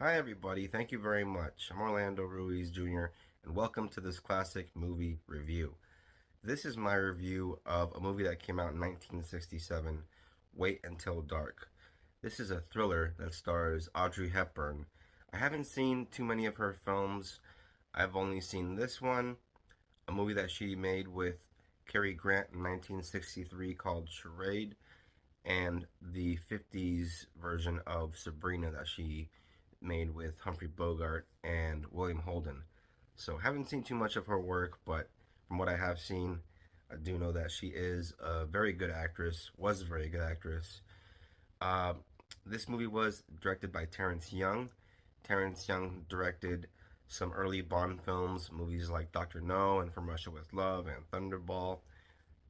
Hi, everybody. Thank you very much. I'm Orlando Ruiz Jr., and welcome to this classic movie review. This is my review of a movie that came out in 1967, Wait Until Dark. This is a thriller that stars Audrey Hepburn. I haven't seen too many of her films. I've only seen this one, a movie that she made with Cary Grant in 1963 called Charade, and the 50s version of Sabrina that she made with Humphrey Bogart and William Holden. So haven't seen too much of her work, but from what I have seen, I do know that she is a very good actress, was a very good actress. Uh, this movie was directed by Terrance Young. Terrance Young directed some early Bond films, movies like Dr. No and From Russia with Love and Thunderball.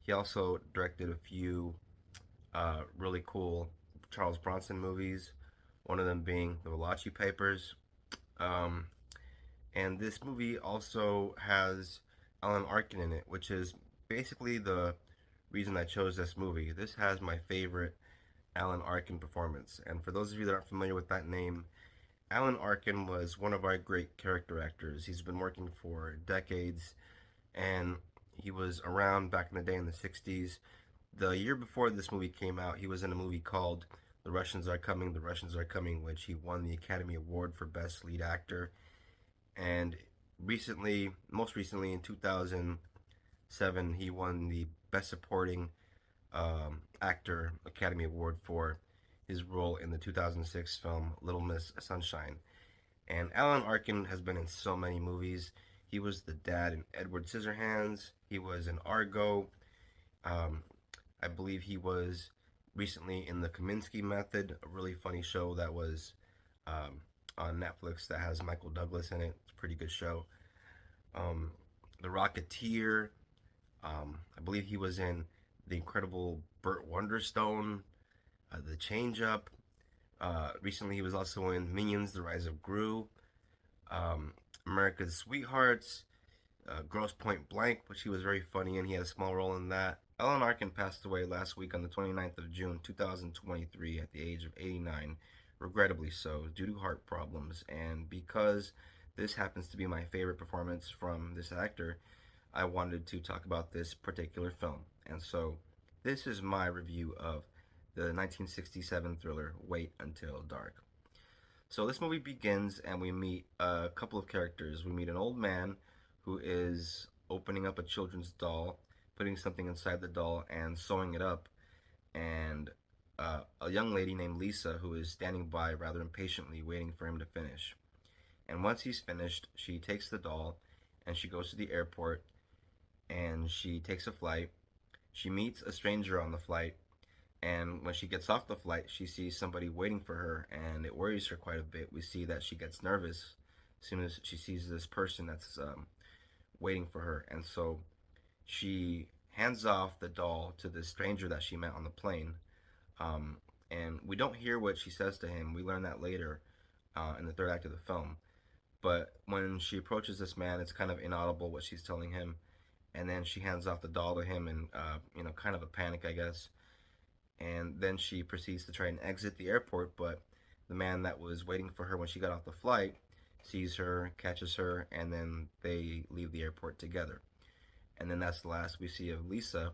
He also directed a few really cool Charles Bronson movies, one of them being The Valachi Papers. Um, and this movie also has Alan Arkin in it, which is basically the reason I chose this movie. This has my favorite Alan Arkin performance. And for those of you that aren't familiar with that name, Alan Arkin was one of our great character actors. He's been working for decades, and he was around back in the day in the 60s. The year before this movie came out, he was in a movie called The Russians Are Coming, The Russians Are Coming, which he won the Academy Award for Best Lead Actor. And most recently in 2007, he won the Best Supporting Actor Academy Award for his role in the 2006 film Little Miss Sunshine. And Alan Arkin has been in so many movies. He was the dad in Edward Scissorhands. He was in Argo. Um, I believe he was recently in the Kaminsky Method, a really funny show that was um, on Netflix that has Michael Douglas in it. It's a pretty good show. Um, the Rocketeer. I believe he was in The Incredible Burt Wonderstone, The Change Up. Recently, he was also in Minions: The Rise of Gru, um, America's Sweethearts, Gross Point Blank, which he was very funny in. He had a small role in that. Alan Arkin passed away last week on the 29th of June 2023 at the age of 89, regrettably so, due to heart problems. And because this happens to be my favorite performance from this actor, I wanted to talk about this particular film. And so this is my review of the 1967 thriller Wait Until Dark. So this movie begins and we meet a couple of characters. We meet an old man who is opening up a children's doll, putting something inside the doll and sewing it up, and a young lady named Lisa who is standing by rather impatiently waiting for him to finish. And once he's finished, she takes the doll and she goes to the airport and she takes a flight. She meets a stranger on the flight, and when she gets off the flight, she sees somebody waiting for her, and it worries her quite a bit. We see that she gets nervous as soon as she sees this person that's waiting for her, and so she hands off the doll to this stranger that she met on the plane. Um, and we don't hear what she says to him. We learn that later in the third act of the film. But when she approaches this man, it's kind of inaudible what she's telling him. And then she hands off the doll to him in, kind of a panic, I guess. And then she proceeds to try and exit the airport, but the man that was waiting for her when she got off the flight sees her, catches her, and then they leave the airport together. And then that's the last we see of Lisa.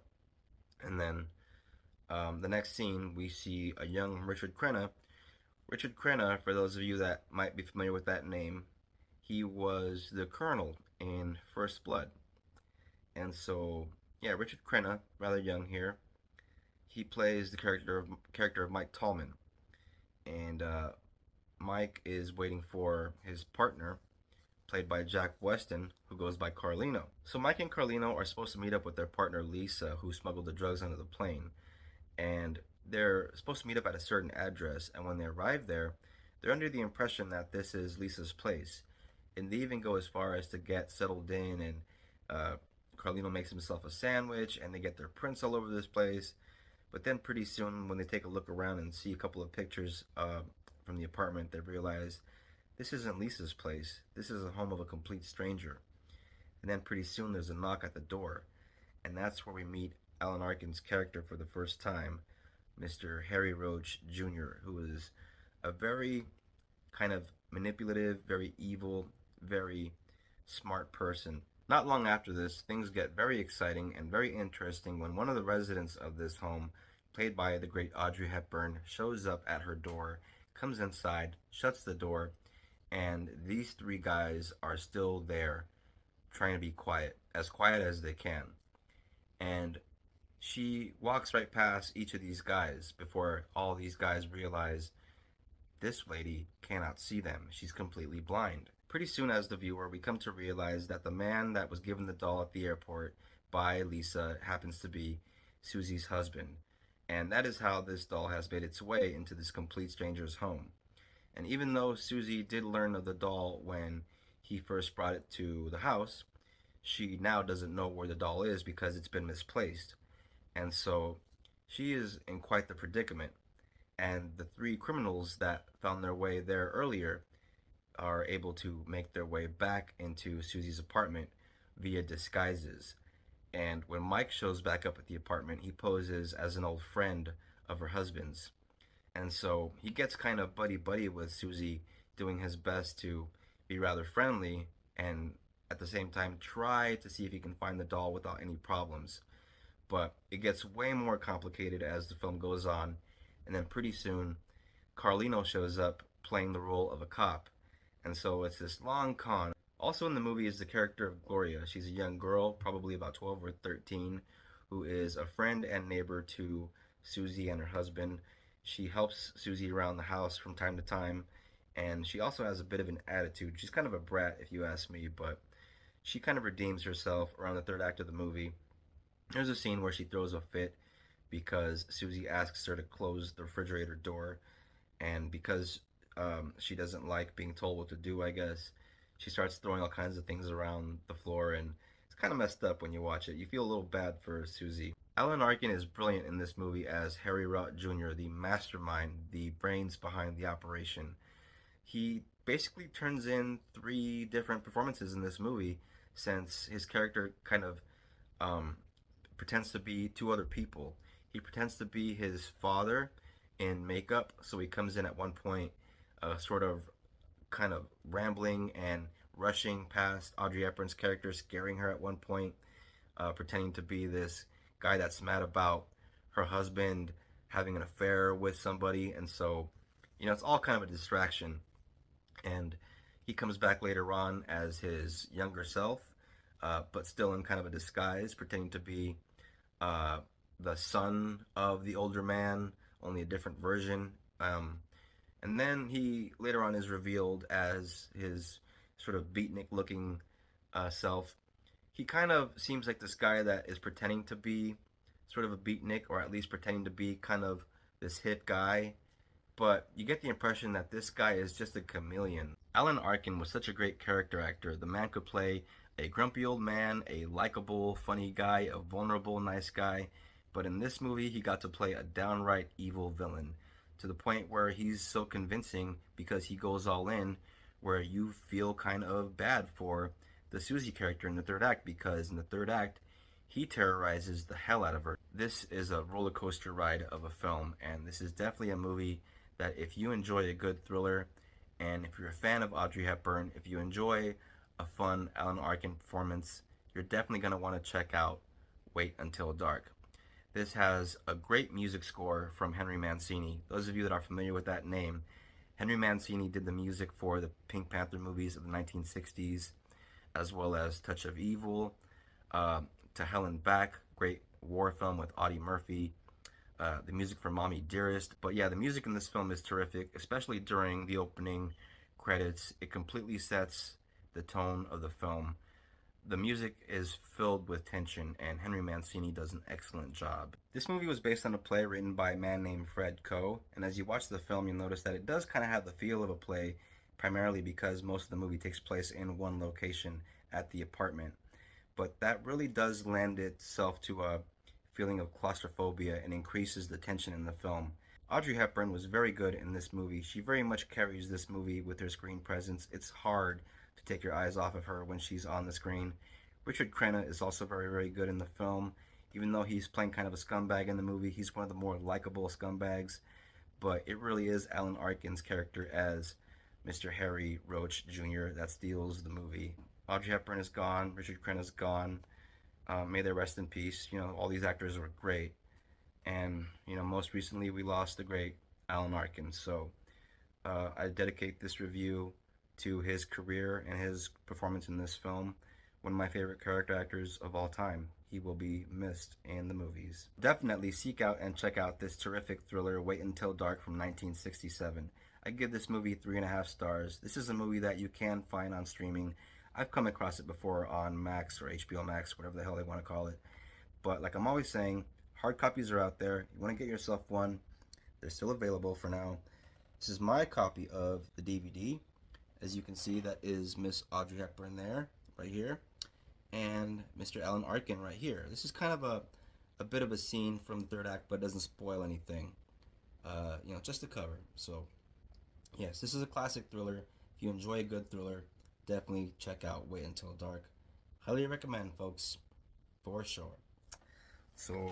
And then the next scene, we see a young Richard Crenna. Richard Crenna, for those of you that might be familiar with that name, he was the colonel in First Blood. And so, yeah, Richard Crenna, rather young here, he plays the character of Mike Tallman, and Mike is waiting for his partner, played by Jack Weston, who goes by Carlino. So Mike and Carlino are supposed to meet up with their partner Lisa, who smuggled the drugs onto the plane, and they're supposed to meet up at a certain address. And when they arrive there, they're under the impression that this is Lisa's place, and they even go as far as to get settled in. And uh, Carlino makes himself a sandwich, and they get their prints all over this place. But then pretty soon, when they take a look around and see a couple of pictures from the apartment, they realize this isn't Lisa's place. This is the home of a complete stranger. And then pretty soon there's a knock at the door. And that's where we meet Alan Arkin's character for the first time, Mr. Harry Roach Jr., who is a very kind of manipulative, very evil, very smart person. Not long after this, things get very exciting and very interesting when one of the residents of this home, played by the great Audrey Hepburn, shows up at her door, comes inside, shuts the door, and these three guys are still there trying to be quiet as they can. And she walks right past each of these guys before all these guys realize this lady cannot see them. She's completely blind. Pretty soon, as the viewer, we come to realize that the man that was given the doll at the airport by Lisa happens to be Susie's husband. And that is how this doll has made its way into this complete stranger's home. And even though Susie did learn of the doll when he first brought it to the house, she now doesn't know where the doll is because it's been misplaced. And so she is in quite the predicament. And the three criminals that found their way there earlier are able to make their way back into Susie's apartment via disguises. And when Mike shows back up at the apartment, he poses as an old friend of her husband's. And so he gets kind of buddy buddy with Susie, doing his best to be rather friendly and at the same time try to see if he can find the doll without any problems. But it gets way more complicated as the film goes on, and then pretty soon Carlino shows up playing the role of a cop. And so it's this long con. Also in the movie is the character of Gloria. She's a young girl, probably about 12 or 13, who is a friend and neighbor to Susie and her husband. She helps Susie around the house from time to time, and she also has a bit of an attitude. She's kind of a brat, if you ask me, but she kind of redeems herself around the third act of the movie. There's a scene where she throws a fit because Susie asks her to close the refrigerator door, and because she doesn't like being told what to do, I guess, she starts throwing all kinds of things around the floor, and it's kind of messed up when you watch it. You feel a little bad for Susie. Alan Arkin is brilliant in this movie as Harry Rott Jr., the mastermind, the brains behind the operation. He basically turns in three different performances in this movie since his character kind of um, pretends to be two other people. He pretends to be his father in makeup, so he comes in at one point, sort of kind of rambling and rushing past Audrey Hepburn's character, scaring her at one point, pretending to be this guy that's mad about her husband having an affair with somebody, and so it's all kind of a distraction. And he comes back later on as his younger self, but still in kind of a disguise, pretending to be uh, the son of the older man, only a different version. And then he later on is revealed as his sort of beatnik looking self. He kind of seems like this guy that is pretending to be sort of a beatnik, or at least pretending to be kind of this hip guy, but you get the impression that this guy is just a chameleon. Alan Arkin was such a great character actor. The man could play a grumpy old man, a likable, funny guy, a vulnerable, nice guy, but in this movie he got to play a downright evil villain to the point where he's so convincing because he goes all in, where you feel kind of bad for the Susie character in the third act, because in the third act he terrorizes the hell out of her. This is a roller coaster ride of a film, and this is definitely a movie that if you enjoy a good thriller, and if you're a fan of Audrey Hepburn, if you enjoy a fun Alan Arkin performance, you're definitely going to want to check out Wait Until Dark. This has a great music score from Henry Mancini. Those of you that are familiar with that name, Henry Mancini did the music for the Pink Panther movies of the 1960s, as well as Touch of Evil, To Hell and Back, great war film with Audie Murphy, the music for Mommy Dearest. But yeah, the music in this film is terrific, especially during the opening credits. It completely sets the tone of the film. The music is filled with tension, and Henry Mancini does an excellent job. This movie was based on a play written by a man named Fred Coe, and as you watch the film, you'll notice that it does kind of have the feel of a play, primarily because most of the movie takes place in one location at the apartment. But that really does lend itself to a feeling of claustrophobia and increases the tension in the film. Audrey Hepburn was very good in this movie. She very much carries this movie with her screen presence. It's hard to take your eyes off of her when she's on the screen. Richard Crenna is also very, very good in the film. Even though he's playing kind of a scumbag in the movie, he's one of the more likable scumbags. But it really is Alan Arkin's character as Mr. Harry Roach Jr. that steals the movie. Audrey Hepburn is gone. Richard Crenna is gone. May they rest in peace. All these actors were great, and most recently we lost the great Alan Arkin. So I dedicate this review to his career and his performance in this film. One of my favorite character actors of all time. He will be missed in the movies. Definitely seek out and check out this terrific thriller, Wait Until Dark from 1967. I give this movie 3.5 stars. This is a movie that you can find on streaming. I've come across it before on Max or HBO Max, whatever the hell they want to call it. But like I'm always saying, hard copies are out there. You want to get yourself one, they're still available for now. This is my copy of the DVD. As you can see, that is Miss Audrey Hepburn there, right here, and Mr. Alan Arkin right here. This is kind of a bit of a scene from the third act, but doesn't spoil anything. Just the cover. So, yes, this is a classic thriller. If you enjoy a good thriller, definitely check out Wait Until Dark. Highly recommend, folks, for sure. So,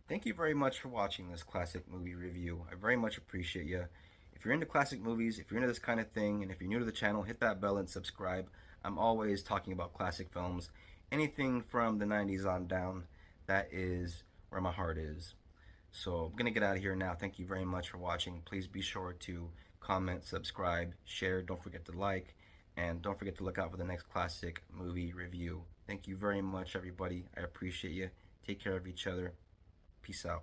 thank you very much for watching this classic movie review. I very much appreciate you. If you're into classic movies, if you're into this kind of thing, and if you're new to the channel, hit that bell and subscribe. I'm always talking about classic films. Anything from the 90s on down, that is where my heart is. So I'm going to get out of here now. Thank you very much for watching. Please be sure to comment, subscribe, share. Don't forget to like. And don't forget to look out for the next classic movie review. Thank you very much, everybody. I appreciate you. Take care of each other. Peace out.